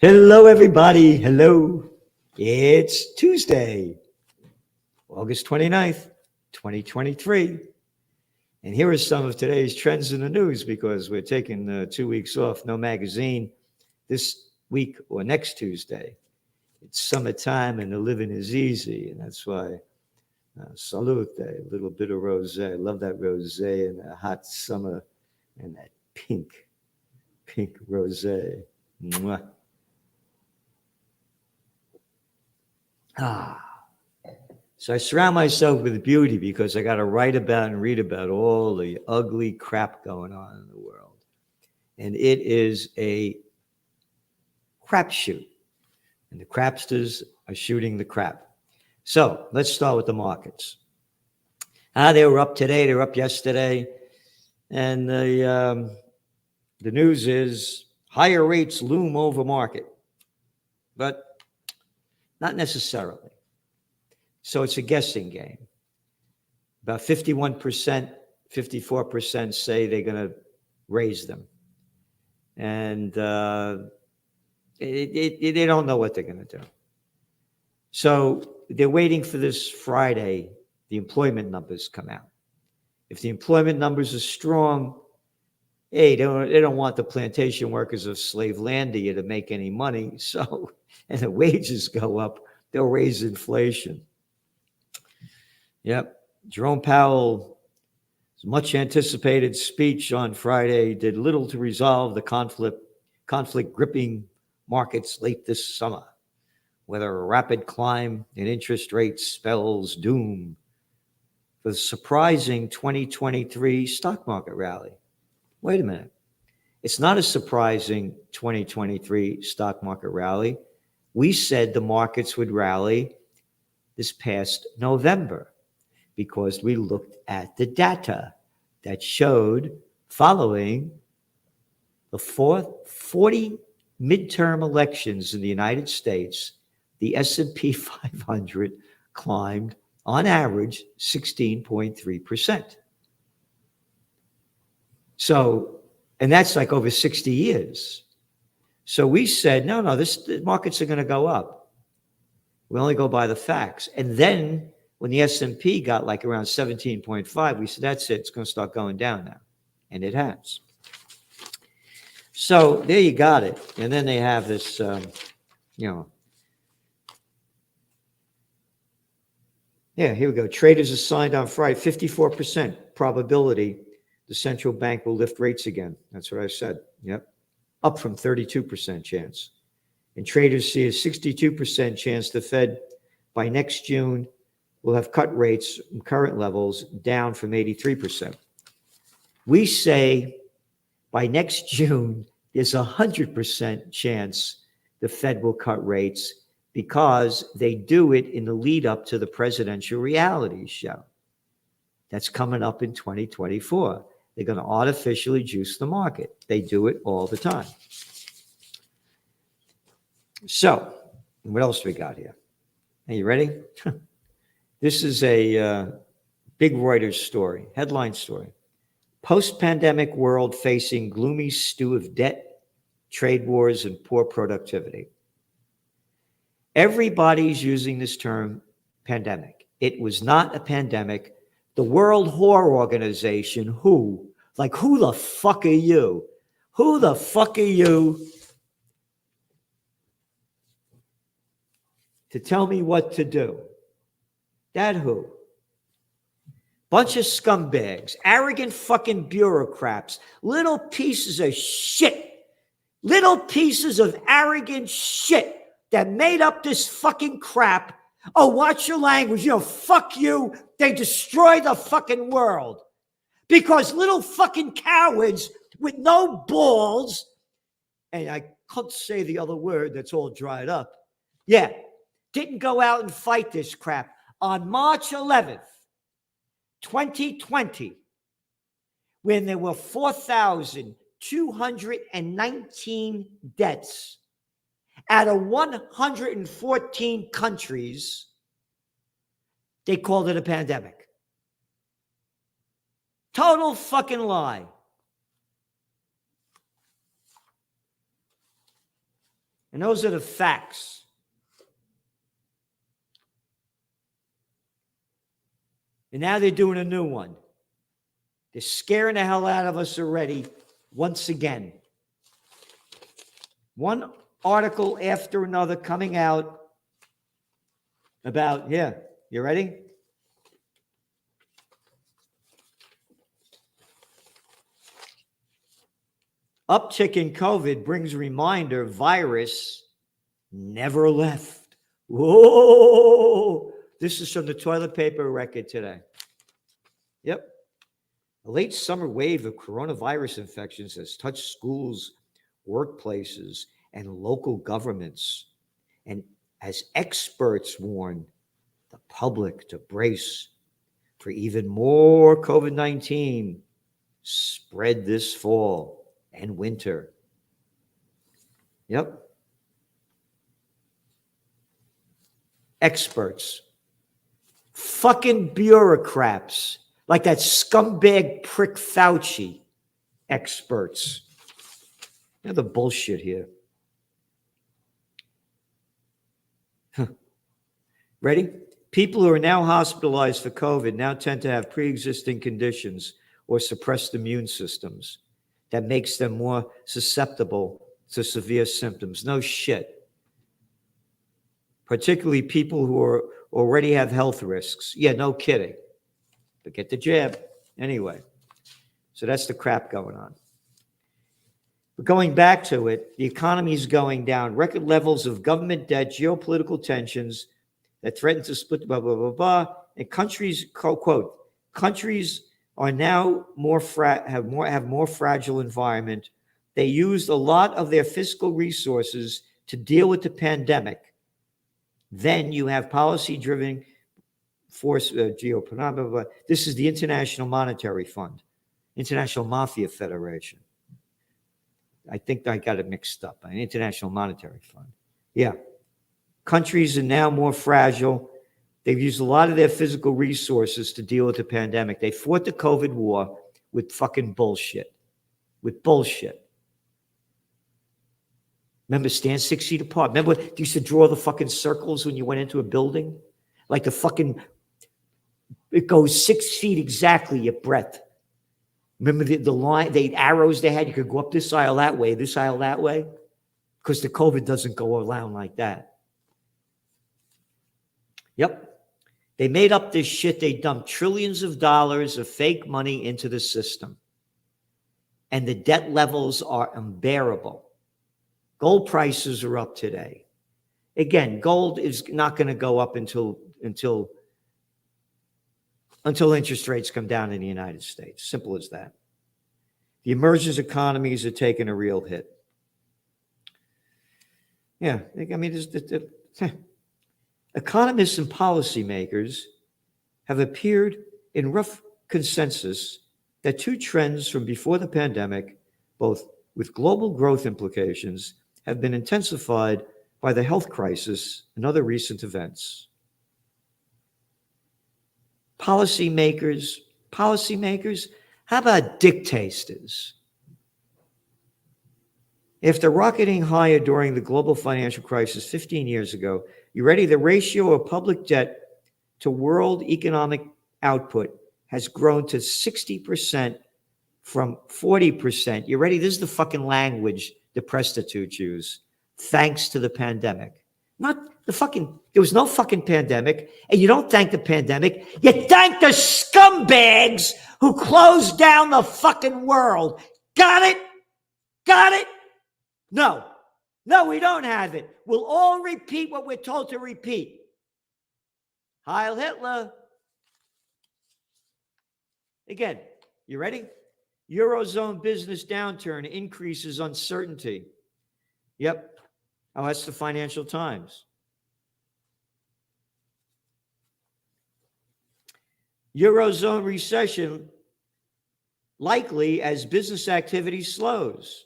Hello, everybody. Hello. It's Tuesday, August 29th, 2023. And here are some of today's trends in the news because we're taking 2 weeks off, no magazine this week or next Tuesday. It's summertime and the living is easy. And that's why, salute, a little bit of rosé. I love that rosé in a hot summer and that pink rosé. Mwah. So I surround myself with beauty because I got to write about and read about all the ugly crap going on in the world. And it is a crapshoot. And the crapsters are shooting the crap. So let's start with the markets. They were up today. They were up yesterday. And the news is higher rates loom over market. But not necessarily. So it's a guessing game. About 51%, 54% say they're going to raise them. And they don't know what they're going to do. So they're waiting for this Friday, the employment numbers come out. If the employment numbers are strong, hey, they don't want the plantation workers of Slavelandia to make any money. So, and the wages go up, they'll raise inflation. Yep. Jerome Powell's much anticipated speech on Friday did little to resolve the conflict gripping markets late this summer, whether a rapid climb in interest rates spells doom for the surprising 2023 stock market rally. Wait a minute. It's not a surprising 2023 stock market rally. We said the markets would rally this past November because we looked at the data that showed following the 40 midterm elections in the United States, the S&P 500 climbed on average 16.3%. So, and that's like over 60 years. So we said, no, the markets are going to go up. We only go by the facts. And then when the S&P got like around 17.5, we said, that's it. It's going to start going down now. And it has. So there you got it. And then they have this, yeah, here we go. Traders assigned on Friday, 54% probability the central bank will lift rates again. That's what I said. Yep. Up from 32% chance. And traders see a 62% chance the Fed by next June will have cut rates from current levels down from 83%. We say by next June, there's a 100% chance the Fed will cut rates because they do it in the lead up to the presidential reality show that's coming up in 2024. They're going to artificially juice the market. They do it all the time. So, what else do we got here? Are you ready? This is a big Reuters story, headline story. Post-pandemic world facing gloomy stew of debt, trade wars, and poor productivity. Everybody's using this term pandemic. It was not a pandemic. The World Whore Organization, who the fuck are you? Who the fuck are you to tell me what to do? That who? Bunch of scumbags, arrogant fucking bureaucrats, little pieces of shit, little pieces of arrogant shit that made up this fucking crap. Oh, watch your language. Fuck you. They destroy the fucking world. Because little fucking cowards with no balls, and I can't say the other word that's all dried up, didn't go out and fight this crap. On March 11th, 2020, when there were 4,219 deaths out of 114 countries, they called it a pandemic. Total fucking lie. And those are the facts. And now they're doing a new one. They're scaring the hell out of us already, once again. One article after another coming out about, you ready? Uptick in COVID brings reminder virus never left. Whoa! This is from the toilet paper record today. Yep. A late summer wave of coronavirus infections has touched schools, workplaces, and local governments. And as experts warn the public to brace for even more COVID-19 spread this fall and winter. Yep. Experts. Fucking bureaucrats like that scumbag prick Fauci. Experts. You know the bullshit here. Ready? People who are now hospitalized for COVID now tend to have pre-existing conditions or suppressed immune systems that makes them more susceptible to severe symptoms. No shit. Particularly people who already have health risks. Yeah, no kidding. But get the jab. Anyway, so that's the crap going on. But going back to it, the economy is going down. Record levels of government debt, geopolitical tensions that threaten to split, blah, blah, blah, blah. And countries, quote, countries are now have more fragile environment. They used a lot of their fiscal resources to deal with the pandemic. Then you have policy-driven force, geopolitical. This is the International Monetary Fund, International Mafia Federation. I think I got it mixed up. An International Monetary Fund. Yeah. Countries are now more fragile. They've used a lot of their physical resources to deal with the pandemic. They fought the COVID war with fucking bullshit. With bullshit. Remember, stand 6 feet apart. Remember, you used to draw the fucking circles when you went into a building? Like the fucking, it goes 6 feet exactly your breadth. Remember the line, the arrows they had? You could go up this aisle that way, this aisle that way. Because the COVID doesn't go around like that. Yep. They made up this shit. They dumped trillions of dollars of fake money into the system. And the debt levels are unbearable. Gold prices are up today. Again, gold is not going to go up until interest rates come down in the United States. Simple as that. The emerging economies are taking a real hit. Yeah, I mean, economists and policymakers have appeared in rough consensus that two trends from before the pandemic, both with global growth implications, have been intensified by the health crisis and other recent events. Policymakers, how about dictators? After rocketing higher during the global financial crisis 15 years ago, you ready? The ratio of public debt to world economic output has grown to 60% from 40%. You ready? This is the fucking language the prostitutes use. Thanks to the pandemic. Not the fucking, there was no fucking pandemic, and you don't thank the pandemic. You thank the scumbags who closed down the fucking world. Got it? Got it? No, we don't have it. We'll all repeat what we're told to repeat. Heil Hitler. Again, you ready? Eurozone business downturn increases uncertainty. Yep. Oh, that's the Financial Times. Eurozone recession likely as business activity slows.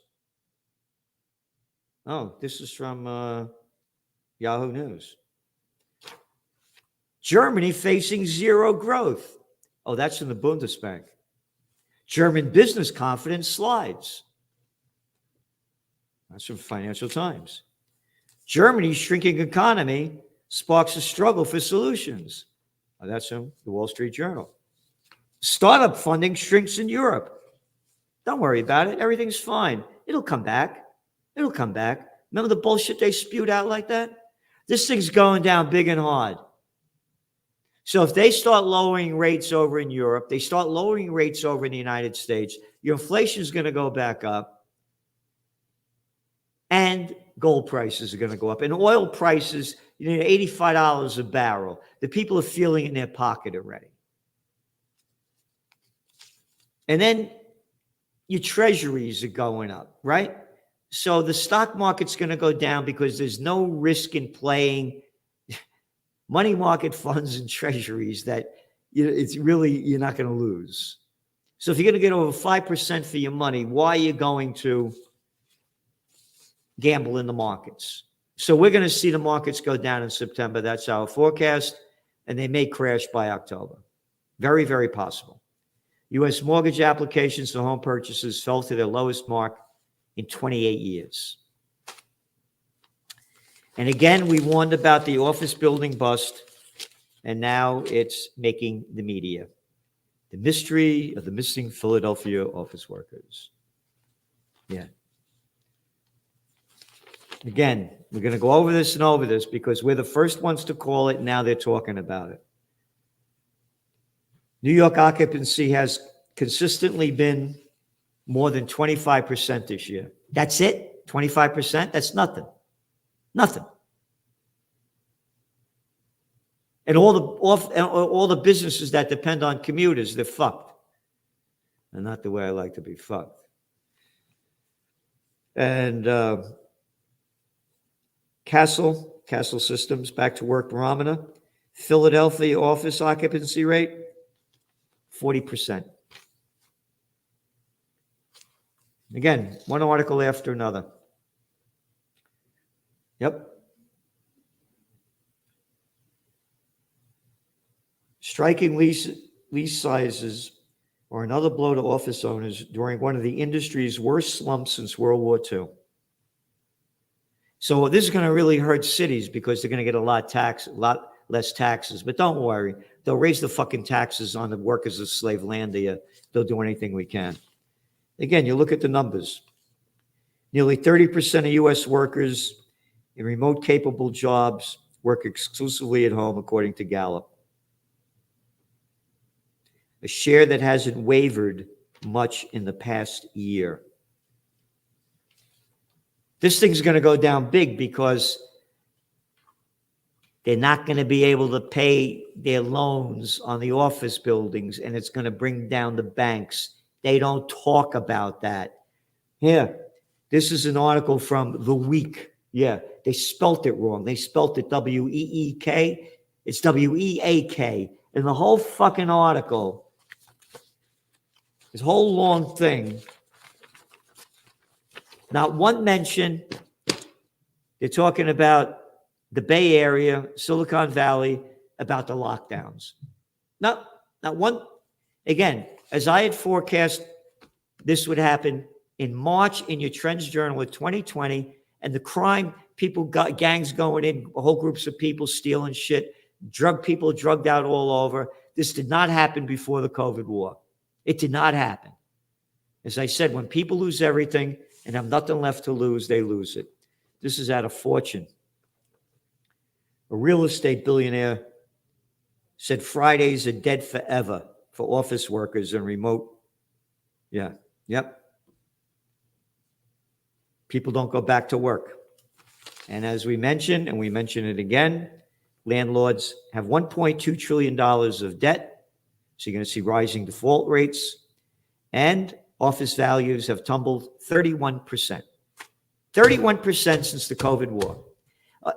Oh, this is from Yahoo News. Germany facing zero growth. Oh, that's from the Bundesbank. German business confidence slides. That's from Financial Times. Germany's shrinking economy sparks a struggle for solutions. That's from the Wall Street Journal. Startup funding shrinks in Europe. Don't worry about it. Everything's fine. It'll come back. It'll come back. Remember the bullshit they spewed out like that? This thing's going down big and hard. So if they start lowering rates over in Europe, they start lowering rates over in the United States, your inflation is going to go back up, and gold prices are going to go up. And oil prices, $85 a barrel. The people are feeling it in their pocket already. And then your treasuries are going up, right? So the stock market's going to go down because there's no risk in playing money market funds and treasuries that it's really, you're not going to lose. So if you're going to get over 5% for your money, why are you going to gamble in the markets? So we're going to see the markets go down in September. That's our forecast. And they may crash by October. Very, very possible. U.S. mortgage applications for home purchases fell to their lowest mark in 28 years. And again, we warned about the office building bust, and now it's making the media. The mystery of the missing Philadelphia office workers. Yeah. Again, we're going to go over this and over this because we're the first ones to call it, and now they're talking about it. New York occupancy has consistently been more than 25% this year. That's it? 25%? That's nothing. Nothing. And all the businesses that depend on commuters, they're fucked. And not the way I like to be fucked. And Castle Systems, back to work barometer. Philadelphia office occupancy rate, 40%. Again, one article after another. Yep. Striking lease sizes are another blow to office owners during one of the industry's worst slumps since World War II. So this is going to really hurt cities because they're going to get a lot less taxes. But don't worry, they'll raise the fucking taxes on the workers of slave land. They'll do anything we can. Again, you look at the numbers. Nearly 30% of U.S. workers in remote capable jobs work exclusively at home, according to Gallup. A share that hasn't wavered much in the past year. This thing's going to go down big because they're not going to be able to pay their loans on the office buildings, and it's going to bring down the banks. They don't talk about that. Here, this is an article from The Week. Yeah, they spelt it wrong. They spelt it W-E-E-K. It's W-E-A-K. And the whole fucking article, this whole long thing, not one mention. They're talking about the Bay Area, Silicon Valley, about the lockdowns. Not one. Again, as I had forecast, this would happen in March in your Trends Journal of 2020, and the crime, people got gangs going in, whole groups of people stealing shit, people drugged out all over. This did not happen before the COVID war. It did not happen. As I said, when people lose everything and have nothing left to lose, they lose it. This is at a fortune. A real estate billionaire said Fridays are dead forever for office workers and remote. Yeah, yep. People don't go back to work. And as we mentioned, and we mention it again, landlords have $1.2 trillion of debt. So you're going to see rising default rates. And office values have tumbled 31%. 31% since the COVID war.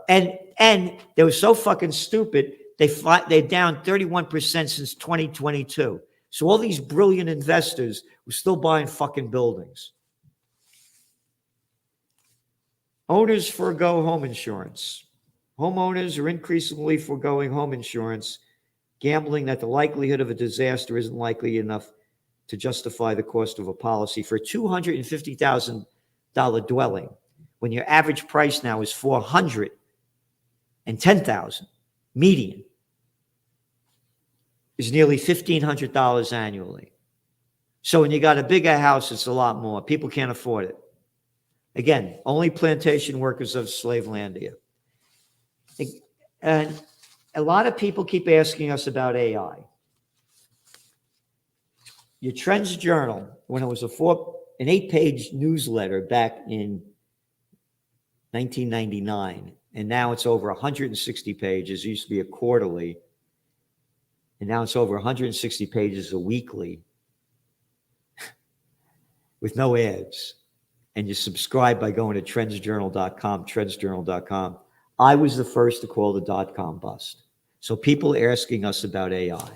And they were so fucking stupid, they're down 31% since 2022. So all these brilliant investors were still buying fucking buildings. Owners forego home insurance. Homeowners are increasingly foregoing home insurance, gambling that the likelihood of a disaster isn't likely enough to justify the cost of a policy for a $250,000 dwelling. when your average price now is $410,000, median is nearly $1,500 annually. So when you got a bigger house, it's a lot more. People can't afford it. Again, only plantation workers of slave land here. And a lot of people keep asking us about AI. Your Trends Journal, when it was an 8-page newsletter back in 1999, and now it's over 160 pages. It used to be a quarterly, and now it's over 160 pages a weekly with no ads. And you subscribe by going to trendsjournal.com, trendsjournal.com. I was the first to call the dot-com bust. So people are asking us about AI.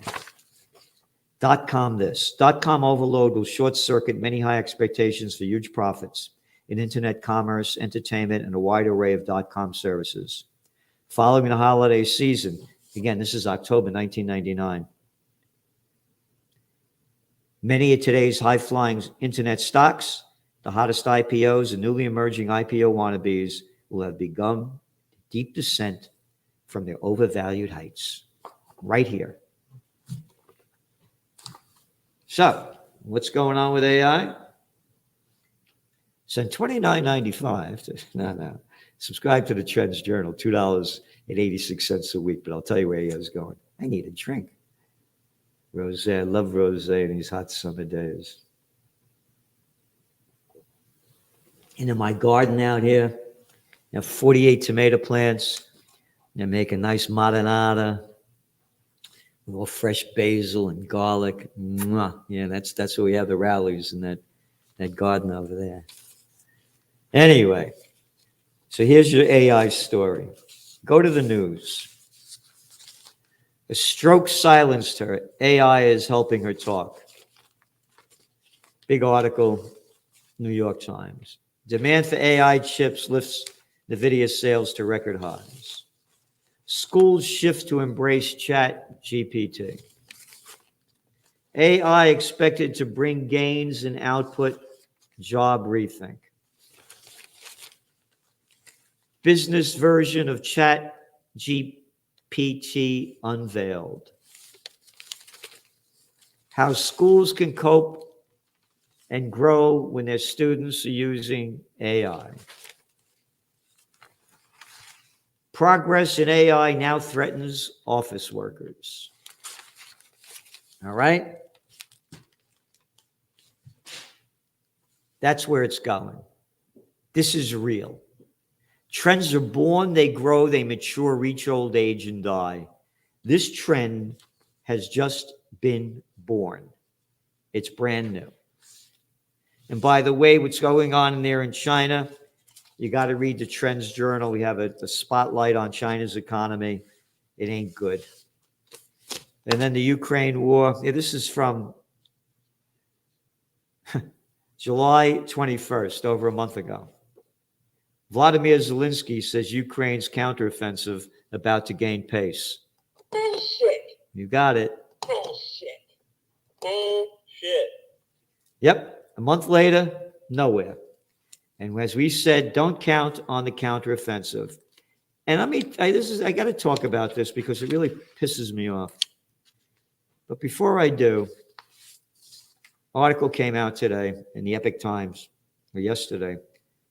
Dot-com this. Dot-com overload will short-circuit many high expectations for huge profits in internet commerce, entertainment, and a wide array of dot-com services. Following the holiday season, again, this is October 1999, many of today's high-flying internet stocks, the hottest IPOs and newly emerging IPO wannabes will have begun deep descent from their overvalued heights. Right here. So, what's going on with AI? Send $29.95. Subscribe to the Trends Journal, $2.86 a week. But I'll tell you where he is going. I need a drink. Rosé, I love rosé in these hot summer days. And in my garden out here, I have 48 tomato plants. I make a nice marinara with all fresh basil and garlic. Mwah. Yeah, that's where we have the rallies in that garden over there. Anyway, so here's your AI story. Go to the news. A stroke silenced her. AI is helping her talk. Big article, New York Times. Demand for AI chips lifts NVIDIA sales to record highs. Schools shift to embrace Chat GPT. AI expected to bring gains in output, job rethink. Business version of Chat GPT unveiled. How schools can cope and grow when their students are using AI. Progress in AI now threatens office workers. All right? That's where it's going. This is real. Trends are born, they grow, they mature, reach old age, and die. This trend has just been born. It's brand new. And by the way, what's going on in there in China, you got to read the Trends Journal. We have a spotlight on China's economy. It ain't good. And then the Ukraine war. Yeah, this is from July 21st, over a month ago. Vladimir Zelensky says Ukraine's counteroffensive about to gain pace. Bullshit. You got it. Bullshit. Bullshit. Yep. A month later, nowhere. And as we said, don't count on the counteroffensive. And I got to talk about this because it really pisses me off. But before I do, article came out today in the Epic Times, or yesterday.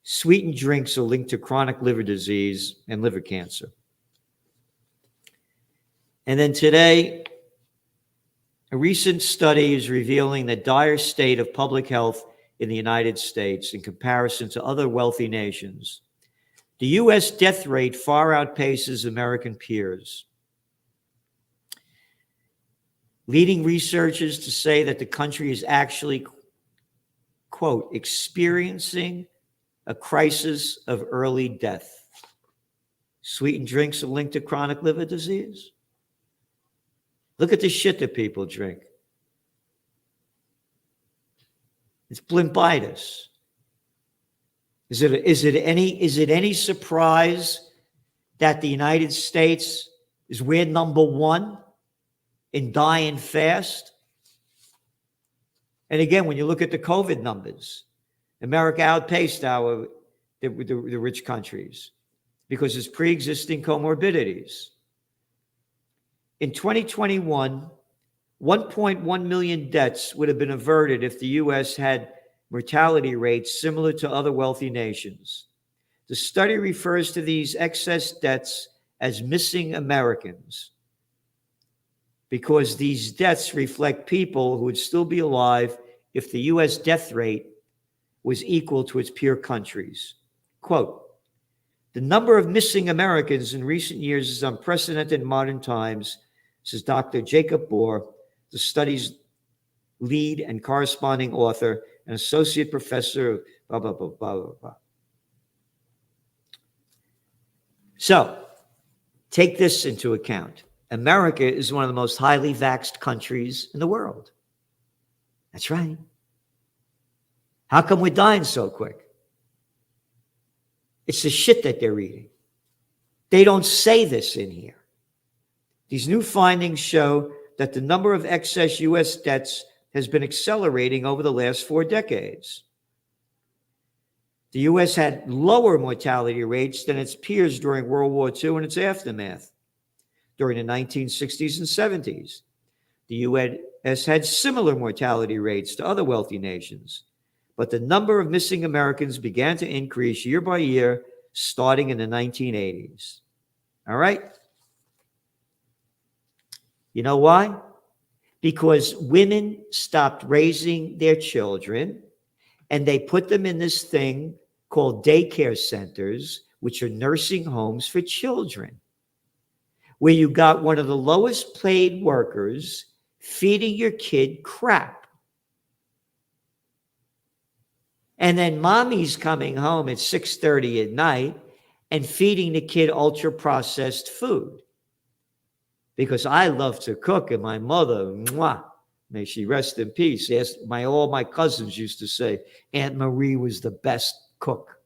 Sweetened drinks are linked to chronic liver disease and liver cancer. And then today, a recent study is revealing the dire state of public health in the United States in comparison to other wealthy nations. The U.S. death rate far outpaces American peers, leading researchers to say that the country is actually, quote, experiencing a crisis of early death. Sweetened drinks are linked to chronic liver disease. Look at the shit that people drink. It's Blimpitis. Is it any surprise that the United States is we're number one in dying fast? And again, when you look at the COVID numbers, America outpaced our the rich countries because it's pre-existing comorbidities. In 2021, 1.1 million deaths would have been averted if the U.S. had mortality rates similar to other wealthy nations. The study refers to these excess deaths as missing Americans because these deaths reflect people who would still be alive if the U.S. death rate was equal to its peer countries. Quote, the number of missing Americans in recent years is unprecedented in modern times, says Dr. Jacob Bohr, the study's lead and corresponding author and associate professor of blah, blah, blah, blah, blah, blah. So, take this into account. America is one of the most highly vaxxed countries in the world. That's right. How come we're dying so quick? It's the shit that they're eating. They don't say this in here. These new findings show that the number of excess U.S. deaths has been accelerating over the last 4 decades. The U.S. had lower mortality rates than its peers during World War II and its aftermath. During the 1960s and 70s, the U.S. had similar mortality rates to other wealthy nations, but the number of missing Americans began to increase year by year starting in the 1980s. All right? You know why? Because women stopped raising their children and they put them in this thing called daycare centers, which are nursing homes for children, where you got one of the lowest paid workers feeding your kid crap. And then mommy's coming home at 6:30 at night and feeding the kid ultra-processed food. Because I love to cook, and my mother, mwah, may she rest in peace, all my cousins used to say, Aunt Marie was the best cook.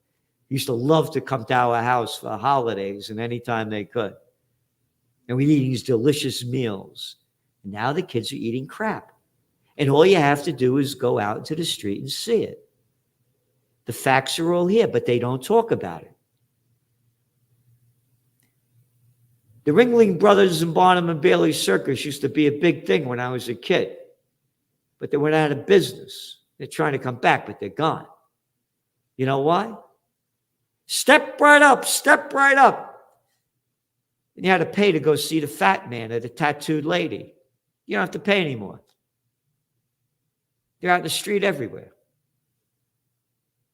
Used to love to come to our house for holidays and anytime they could. And we'd eat these delicious meals. Now the kids are eating crap. And all you have to do is go out into the street and see it. The facts are all here, but they don't talk about it. The Ringling Brothers and Barnum and Bailey Circus used to be a big thing when I was a kid. But they went out of business. They're trying to come back, but they're gone. You know why? Step right up, step right up. And you had to pay to go see the fat man or the tattooed lady. You don't have to pay anymore. They're out in the street everywhere.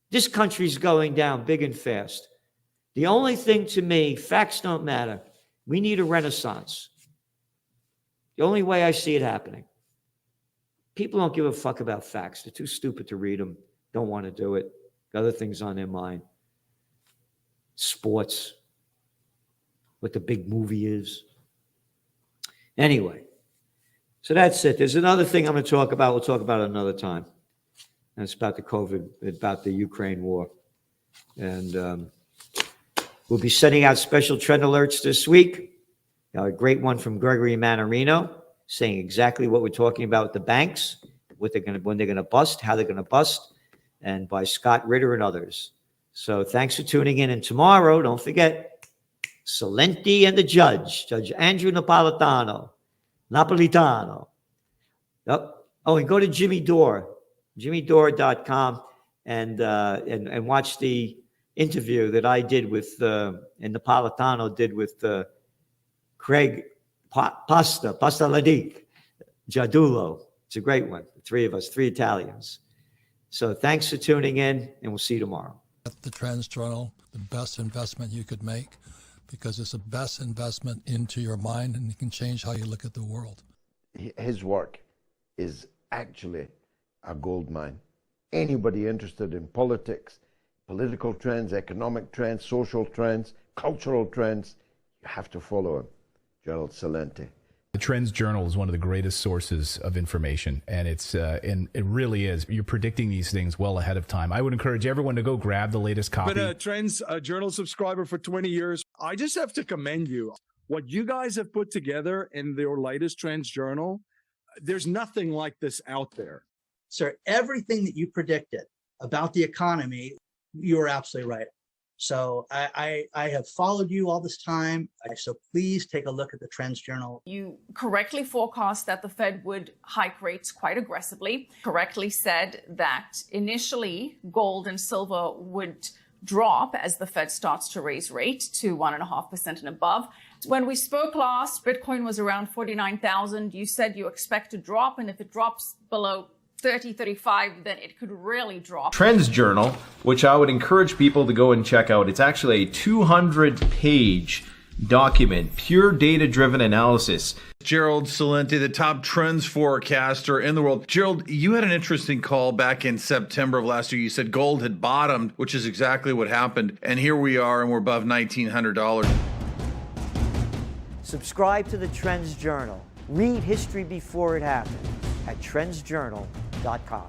This country's going down big and fast. The only thing to me, facts don't matter. We need a renaissance. The only way I see it happening. People don't give a fuck about facts. They're too stupid to read them. Don't want to do it. Got other things on their mind. Sports. What the big movie is. Anyway. So that's it. There's another thing I'm going to talk about. We'll talk about it another time. And it's about the COVID, about the Ukraine war. And we'll be sending out special trend alerts this week. A great one from Gregory Mannarino saying exactly what we're talking about with the banks, when they're going to bust, how they're going to bust, and by Scott Ritter and others. So thanks for tuning in. And tomorrow, don't forget, Salenti and the Judge Andrew Napolitano. Yep. Oh, and go to Jimmy Dore, jimmydore.com, and watch the interview that I did with, and Napolitano did with Craig Pastaladic Giardulo. It's a great one. The three of us, 3 Italians. So thanks for tuning in, and we'll see you tomorrow. The Trends Journal, the best investment you could make, because it's the best investment into your mind, and it can change how you look at the world. His work is actually a gold mine. Anybody interested in politics, political trends, economic trends, social trends, cultural trends, you have to follow him, Gerald Salenti. The Trends Journal is one of the greatest sources of information, and it really is. You're predicting these things well ahead of time. I would encourage everyone to go grab the latest copy. Been a Trends Journal subscriber for 20 years. I just have to commend you. What you guys have put together in your latest Trends Journal, there's nothing like this out there. Sir, everything that you predicted about the economy, you were absolutely right. So I have followed you all this time. So please take a look at the Trends Journal. You correctly forecast that the Fed would hike rates quite aggressively, correctly said that initially gold and silver would drop as the Fed starts to raise rate to 1.5% and above. When we spoke last, Bitcoin was around 49,000. You said you expect to drop, and if it drops below 30, 35, then it could really drop. Trends Journal, which I would encourage people to go and check out. It's actually a 200-page document, pure data-driven analysis. Gerald Celente, the top trends forecaster in the world. Gerald, you had an interesting call back in September of last year. You said gold had bottomed, which is exactly what happened. And here we are, and we're above $1,900. Subscribe to the Trends Journal. Read history before it happened at trendsjournal.com.